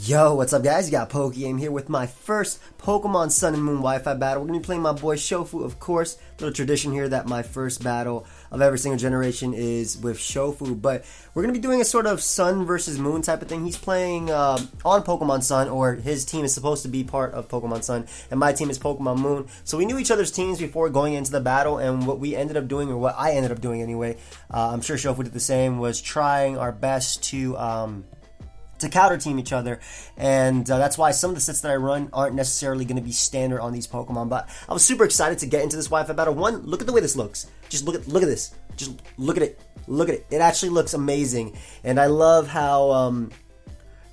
Yo, what's up guys? You got pokeaim here with my first Pokemon Sun and Moon Wi-Fi battle. We're going to be playing my boy Shofu, of course. Little tradition here that my first battle of every single generation is with Shofu. But we're going to be doing a sort of Sun versus Moon type of thing. He's playing on Pokemon Sun, or his team is supposed to be part of Pokemon Sun, and my team is Pokemon Moon. So we knew each other's teams before going into the battle, and what we ended up doing, or what I ended up doing anyway, I'm sure Shofu did the same, was trying our best to counter team each other, and that's why some of the sets that I run aren't necessarily going to be standard on these Pokemon. But I was super excited to get into this Wi-Fi battle. One, look at the way this looks. Just look at this. Just look at it. Look at it. It actually looks amazing, and I love how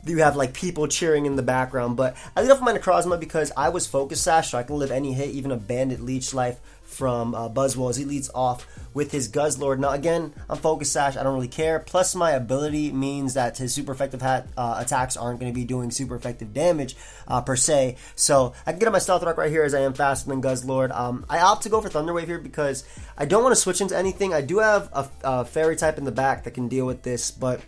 you have like people cheering in the background. But I lead off with my Necrozma because I was Focus Sash, so I can live any hit, even a Bandit Leech Life from Buzzwole, as he leads off with his Guzzlord. Now again, I'm Focus Sash, I don't really care. Plus my ability means that his super effective attacks aren't going to be doing super effective damage per se. So I can get on my Stealth Rock right here as I am faster than Guzzlord. I opt to go for Thunder Wave here because I don't want to switch into anything. I do have a Fairy type in the back that can deal with this, but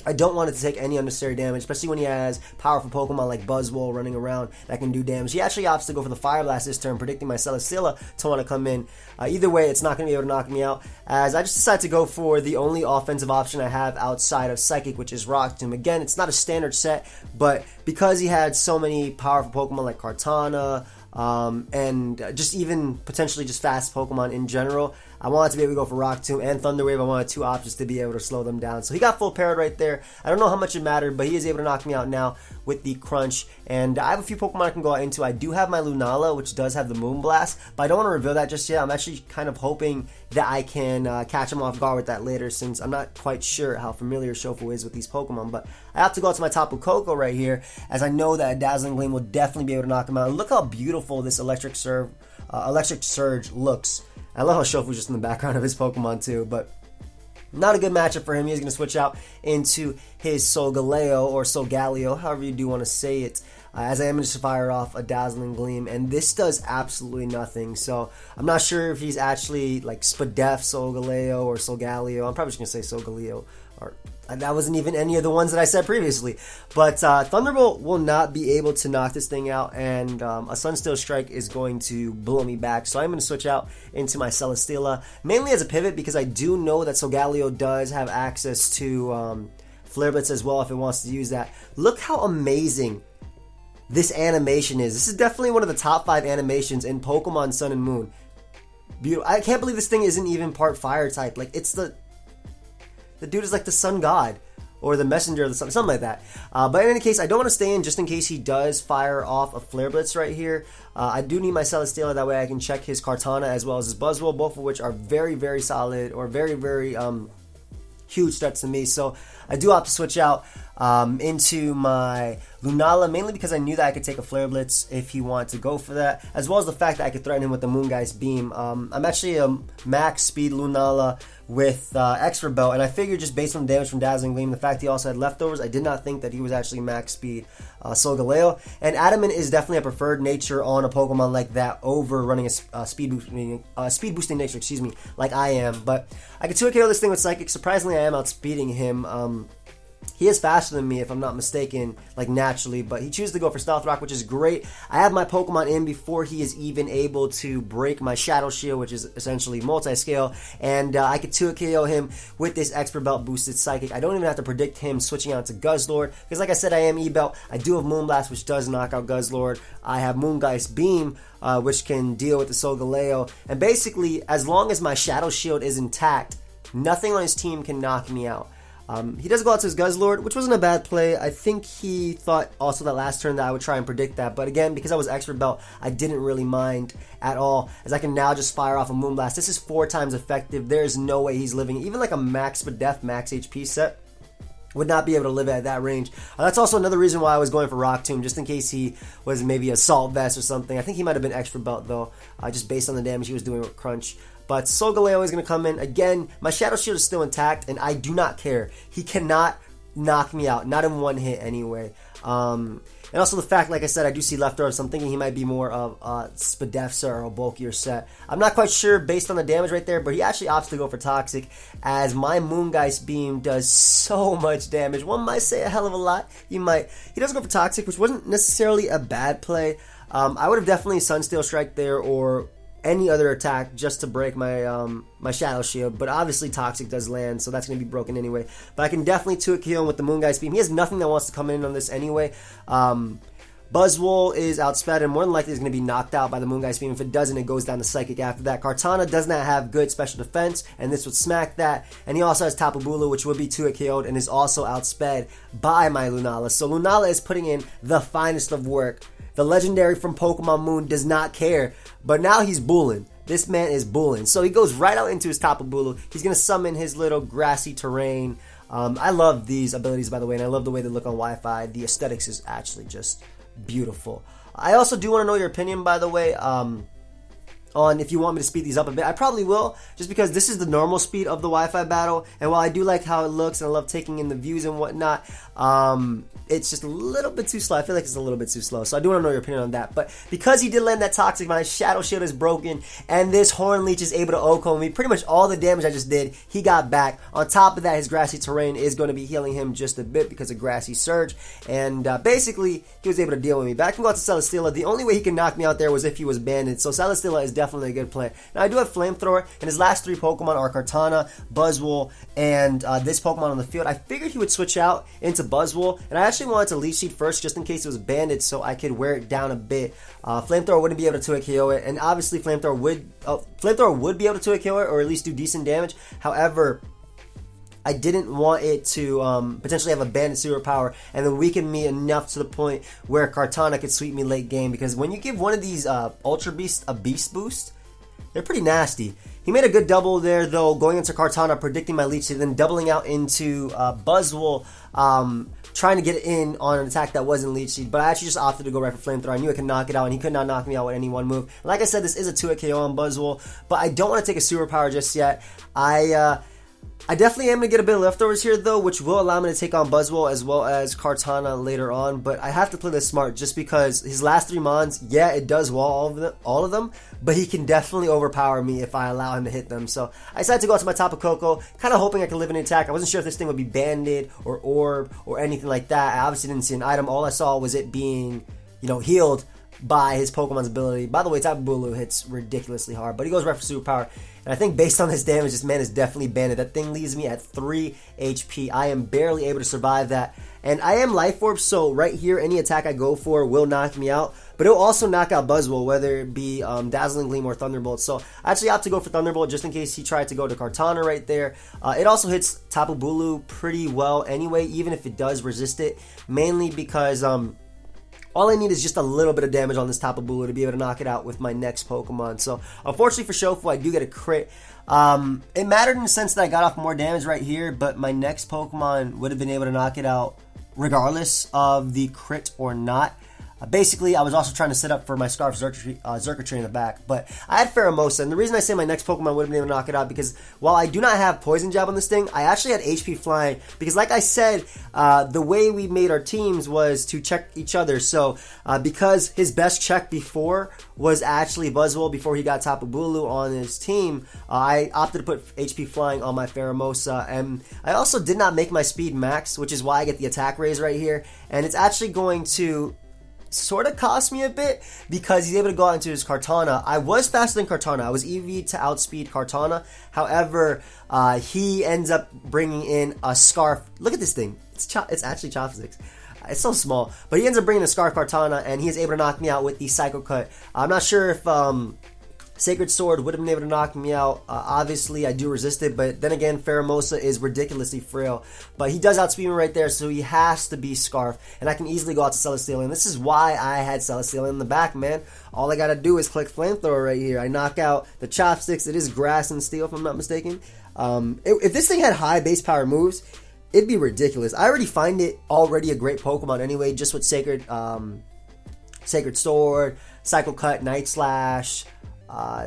I don't want it to take any unnecessary damage, especially when he has powerful Pokemon like Buzzwole running around that can do damage. He actually opts to go for the Fire Blast this turn, predicting my Celesteela to want to come in. Either way, it's not going to be able to knock me out, as I just decided to go for the only offensive option I have outside of Psychic, which is Rock Tomb. Again, it's not a standard set, but because he had so many powerful Pokemon like Kartana, and just even potentially just fast Pokemon in general, I wanted to be able to go for Rock Tomb and Thunder Wave. I wanted two options to be able to slow them down. So he got full parried right there. I don't know how much it mattered, but he is able to knock me out now with the Crunch. And I have a few Pokemon I can go out into. I do have my Lunala, which does have the Moonblast, but I don't want to reveal that just yet. I'm actually kind of hoping that I can catch him off guard with that later, since I'm not quite sure how familiar Shofu is with these Pokemon. But I have to go out to my Tapu Koko right here, as I know that a Dazzling Gleam will definitely be able to knock him out. And look how beautiful this Electric Surge looks. I love how Shofu's just in the background of his Pokemon too, but not a good matchup for him. He's going to switch out into his Solgaleo, or Solgaleo, however you do want to say it, as I am going to fire off a Dazzling Gleam, and this does absolutely nothing. So I'm not sure if he's actually like Spadef Solgaleo or Solgaleo. I'm probably just going to say Solgaleo, or that wasn't even any of the ones that I said previously. But Thunderbolt will not be able to knock this thing out, and a Sunsteel Strike is going to blow me back. So I'm going to switch out into my Celesteela, mainly as a pivot, because I do know that Solgaleo does have access to Flare Blitz as well if it wants to use that. Look how amazing this animation is. This is definitely one of the top 5 animations in Pokemon Sun and Moon. Beautiful. I can't believe this thing isn't even part Fire type. Like, it's the dude is like the Sun God, or the Messenger of the Sun, something like that. But in any case, I don't want to stay in just in case he does fire off a Flare Blitz right here. I do need my Celesteela, that way I can check his Kartana as well as his Buzzwole, both of which are very, very solid, or very, very huge threats to me. So I do opt to switch out into my Lunala, mainly because I knew that I could take a Flare Blitz if he wanted to go for that, as well as the fact that I could threaten him with the Moongeist Beam. I'm actually a max speed Lunala with Expert Belt, and I figured just based on the damage from Dazzling Gleam, the fact he also had leftovers, I did not think that he was actually max speed Solgaleo. And Adamant is definitely a preferred nature on a Pokemon like that over running a speed boosting nature, excuse me, like I am. But I could 2-KO this thing with Psychic. Surprisingly, I am outspeeding him. He is faster than me, if I'm not mistaken, like naturally, but he chooses to go for Stealth Rock, which is great. I have my Pokemon in before he is even able to break my Shadow Shield, which is essentially multi-scale, and I could 2-KO him with this Expert Belt boosted Psychic. I don't even have to predict him switching out to Guzzlord, because like I said, I am E-Belt. I do have Moonblast, which does knock out Guzzlord. I have Moongeist Beam, which can deal with the Solgaleo, and basically, as long as my Shadow Shield is intact, nothing on his team can knock me out. He does go out to his Guzzlord, which wasn't a bad play. I think he thought also that last turn that I would try and predict that. But again, because I was Expert Belt, I didn't really mind at all, as I can now just fire off a Moonblast. This is 4 times effective. There's no way he's living. Even like a max Spadef, max HP set would not be able to live at that range. That's also another reason why I was going for Rock Tomb, just in case he was maybe a Salt Vest or something. I think he might have been Expert Belt though, just based on the damage he was doing with Crunch. But Solgaleo is going to come in. Again, my Shadow Shield is still intact, and I do not care. He cannot knock me out, not in one hit anyway. And also the fact, like I said, I do see leftovers, so I'm thinking he might be more of a Spadefsa or a bulkier set. I'm not quite sure based on the damage right there, but he actually opts to go for Toxic, as my Moongeist Beam does so much damage. One might say a hell of a lot. He doesn't go for Toxic, which wasn't necessarily a bad play. I would have definitely Sunsteel Strike there or any other attack just to break my my Shadow Shield, but obviously Toxic does land, so that's going to be broken anyway. But I can definitely 2-hit kill him with the Moongeist Beam. He has nothing that wants to come in on this anyway. Buzzwole is outsped and more than likely is going to be knocked out by the Moongeist Beam. If it doesn't, it goes down to Psychic after that. Kartana does not have good special defense, and this would smack that. And he also has Tapu Bulu, which would be 2-hit KO'd and is also outsped by my Lunala. So Lunala is putting in the finest of work. The legendary from Pokemon Moon does not care, but now he's bulling. This man is bulling. So he goes right out into his Tapu Bulu. He's going to summon his little grassy terrain. I love these abilities, by the way, and I love the way they look on Wi-Fi. The aesthetics is actually just beautiful. I also do want to know your opinion, by the way, on if you want me to speed these up a bit. I probably will, just because this is the normal speed of the Wi-Fi battle, and while I do like how it looks and I love taking in the views and whatnot, it's just a little bit too slow. I feel like it's a little bit too slow, so I do want to know your opinion on that. But because he did land that Toxic, my Shadow Shield is broken, and this Horn Leech is able to OHKO me. Pretty much all the damage I just did, he got back. On top of that, his Grassy Terrain is going to be healing him just a bit because of Grassy Surge, and basically, he was able to deal with me. But I can go out to Celesteela. The only way he could knock me out there was if he was banded, so Celesteela is definitely a good play. Now, I do have Flamethrower, and his last 3 Pokemon are Kartana, Buzzwole, and this Pokemon on the field. I figured he would switch out into Buzzwole, and I actually wanted to Leech Seed first just in case it was banded so I could wear it down a bit. Flamethrower wouldn't be able to 2-hit KO it, and obviously Flamethrower would be able to 2-hit KO it or at least do decent damage. However, I didn't want it to potentially have a banded superpower and then weaken me enough to the point where Kartana could sweep me late game, because when you give one of these Ultra Beasts a Beast Boost, they're pretty nasty. He made a good double there, though, going into Kartana, predicting my Leech Seed, then doubling out into Buzzwole, trying to get in on an attack that wasn't Leech Seed, but I actually just opted to go right for Flamethrower. I knew I could knock it out, and he could not knock me out with any one move. And like I said, this is a 2-hit KO on Buzzwole, but I don't want to take a superpower just yet. I definitely am going to get a bit of leftovers here, though, which will allow me to take on Buzzwole as well as Kartana later on, but I have to play this smart just because his last 3 Mons, yeah, it does wall all of them, but he can definitely overpower me if I allow him to hit them. So I decided to go out to my Tapu Koko, kind of hoping I could live in an attack. I wasn't sure if this thing would be banded or orb or anything like that. I obviously didn't see an item. All I saw was it being, healed by his Pokemon's ability. By the way, Tapu Bulu hits ridiculously hard, but he goes right for Superpower. And I think based on this damage, this man is definitely banded. That thing leaves me at 3 HP. I am barely able to survive that. And I am Life Orb, so right here, any attack I go for will knock me out. But it'll also knock out Buzzwole, whether it be Dazzling Gleam or Thunderbolt. So I actually opt to go for Thunderbolt just in case he tried to go to Kartana right there. It also hits Tapu Bulu pretty well anyway, even if it does resist it. Mainly because all I need is just a little bit of damage on this Tapu Bulu to be able to knock it out with my next Pokemon. So, unfortunately for Shofu, I do get a crit. It mattered in the sense that I got off more damage right here, but my next Pokemon would have been able to knock it out regardless of the crit or not. Basically, I was also trying to set up for my Scarf Xurkitree in the back, but I had Pheromosa, and the reason I say my next Pokemon would have been able to knock it out because while I do not have Poison Jab on this thing, I actually had HP Flying, because like I said, the way we made our teams was to check each other, so because his best check before was actually Buzzwole before he got Tapu Bulu on his team, I opted to put HP Flying on my Pheromosa, and I also did not make my speed max, which is why I get the attack raise right here, and it's actually going to sort of cost me a bit because he's able to go out into his Kartana. I was faster than Kartana. I was EV to outspeed Kartana. However, he ends up bringing in a Scarf. Look at this thing. It's actually Chopsticks. It's so small. But he ends up bringing a Scarf Kartana, and he is able to knock me out with the Psycho Cut. I'm not sure if Sacred Sword would have been able to knock me out. Obviously, I do resist it, but then again, Pheromosa is ridiculously frail. But he does outspeed me right there, so he has to be Scarf, and I can easily go out to Celesteela, and this is why I had Celesteela in the back, man. All I gotta do is click Flamethrower right here. I knock out the Chopsticks. It is Grass and Steel, if I'm not mistaken. If this thing had high base power moves, it'd be ridiculous. I already find it already a great Pokemon anyway, just with Sacred Sword, Psycho Cut, Night Slash,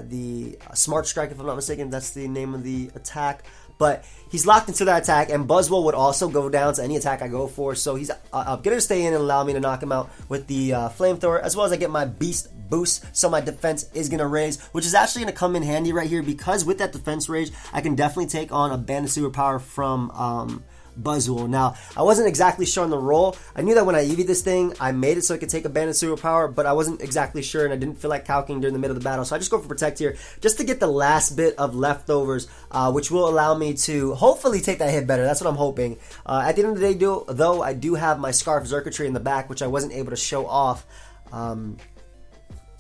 the Smart Strike, if I'm not mistaken. That's the name of the attack. But he's locked into that attack, and Buzzwole would also go down to any attack I go for. So he's going to stay in and allow me to knock him out with the Flamethrower, as well as I get my Beast boost. So my defense is going to raise, which is actually going to come in handy right here, because with that defense raise, I can definitely take on a Banded Superpower from Buzzwole. Now, I wasn't exactly sure on the roll. I knew that when I EV'd this thing, I made it so it could take a Banded Superpower, but I wasn't exactly sure, and I didn't feel like calculating during the middle of the battle. So I just go for Protect here, just to get the last bit of leftovers, which will allow me to hopefully take that hit better. That's what I'm hoping. At the end of the day, though, I do have my Scarf Circuitry in the back, which I wasn't able to show off. And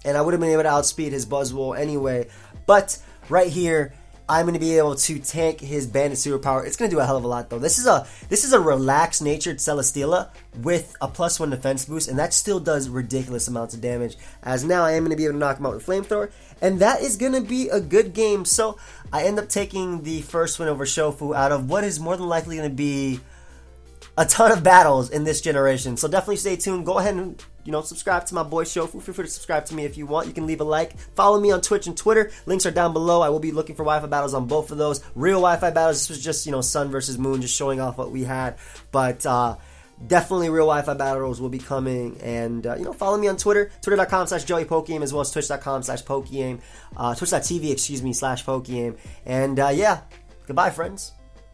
I would have been able to outspeed his Buzzwole anyway. But right here, I'm going to be able to tank his Banded Superpower. It's going to do a hell of a lot, though. This is a relaxed natured Celesteela with a +1 defense boost, and that still does ridiculous amounts of damage. As now I am going to be able to knock him out with Flamethrower, and that is going to be a good game. So I end up taking the first win over Shofu out of what is more than likely going to be a ton of battles in this generation. So definitely stay tuned. Go ahead and subscribe to my boy Shofu. Feel free to subscribe to me if you want. You can leave a like. Follow me on Twitch and Twitter. Links are down below. I will be looking for Wi-Fi battles on both of those. Real Wi-Fi battles. This was just, Sun versus Moon, just showing off what we had. But definitely real Wi-Fi battles will be coming. And, follow me on Twitter. Twitter.com/JoeyPokeaim, as well as Twitch.com/Pokeaim. Twitch.tv, /Pokeaim. And, yeah. Goodbye, friends.